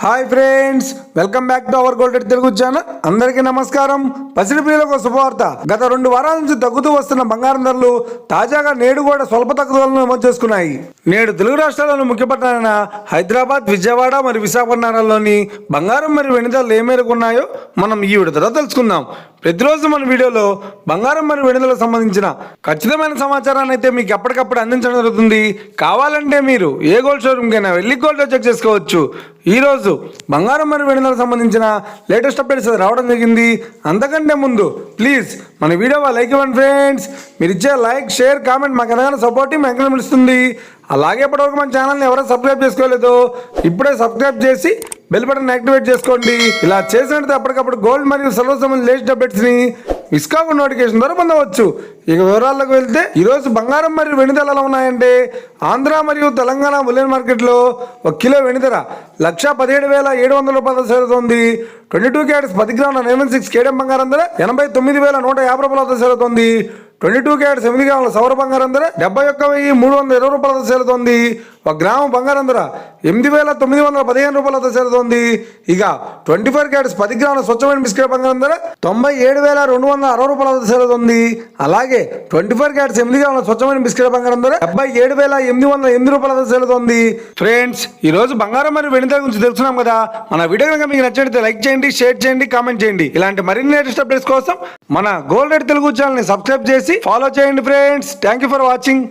Hi friends, welcome back to our golden Telugu channel. అందరికీ నమస్కారం. పసిడి ప్రియులకు శుభవార్త. గత 2 వారాల నుంచి తగ్గుతూ వస్తున్న బంగారం ధరలు తాజాగా నేడు కూడా స్వల్ప తగ్గుదలను నమోదు చేసుకున్నాయి. నేడు తెలుగు రాష్ట్రాల్లోని ముఖ్య పట్టణాలైన హైదరాబాద్, విజయవాడ మరియు విశాఖపట్నాల్లోని బంగారం మరియు వెండి ధరలు ఏ మేరకు ఉన్నాయో మనం ఈ విడతలో తెలుసుకుందాం. ప్రతిరోజు మన వీడియోలో బంగారం మరియు వెండి ధరలకు సంబంధించిన ఖచ్చితమైన సమాచారాన్ని అయితే మీకు ఎప్పటికప్పుడు అందించడం జరుగుతుంది. కావాలంటే మీరు ఏ గోల్డ్ షోరూమ్కైనా వెళ్ళి గోల్డ్ చెక్ చేసుకోవచ్చు. ఈరోజు బంగారం మరియు వెండి ధరలకు సంబంధించిన లేటెస్ట్ అప్డేట్స్ రావడం జరిగింది. అంతకంటే ముందు ప్లీజ్ మన వీడియో లైక్ ఇవ్వండి ఫ్రెండ్స్. మీరు ఇచ్చే లైక్, షేర్, కామెంట్ మాకు ఎంతగానో సపోర్టివ్ ఎంకరేజ్మెంట్ ఇస్తుంది. అలాగే ఇప్పటివరకు మన ఛానల్ని ఎవరైనా సబ్స్క్రైబ్ చేసుకోలేదో ఇప్పుడే సబ్స్క్రైబ్ చేసి బెల్ బటన్ యాక్టివేట్ చేసుకోండి. ఇలా చేసినట్టు అప్పటికప్పుడు గోల్డ్ మరియు సిల్వర్ సంబంధించిన లేటెస్ట్ అప్డేట్స్ని మిస్ కాకుండా నోటిఫికేషన్ ద్వారా పొందవచ్చు. ఇక వివరాల్లోకి వెళ్తే ఈరోజు బంగారం మరియు వెండి ధరలు ఎలా ఉన్నాయంటే, ఆంధ్ర మరియు తెలంగాణ బులియన్ మార్కెట్లో 1 కిలో వెండి ధర 1,17,700 రూపాయలతో చేరుతోంది. 22 క్యారెట్స్ 10 గ్రాముల 916 కేడియం బంగారం ధర 89,150 రూపాయలతో చేరుతోంది. 22 క్యారెట్స్ 8 గ్రాముల సౌర బంగారం ధర 71,320 రూపాయలతో చేరుతోంది. 1 గ్రాము బంగారం ధర 8,915 రూపాయలతో చేరుతోంది. ఇక 24 క్యారెట్స్ 10 గ్రాముల స్వచ్ఛమైన బిస్కెట్ బంగారం ధర 97,260 రూపాయలతో చేరుతోంది. అలాగే 24 క్యారెట్స్ 8 గ్రాముల స్వచ్ఛమైన బిస్కెట్ బంగారం ధర 77,808 రూపాయలతో చేరుతోంది. ఫ్రెండ్స్, ఈ రోజు బంగారం మరియు వెండి ధర గురించి తెలుసుకున్నాం కదా. మన వీడియో కనుక మీకు నచ్చినట్లయితే లైక్ చేయండి, షేర్ చేయండి, కామెంట్ చేయండి. ఇలాంటి మరిన్ని లేటెస్ట్ అప్డేట్స్ కోసం మన గోల్డ్ తెలుగు ఛానల్ ని సబ్స్క్రైబ్ చేసి ఫాలో చేయండి friends. Thank you for watching.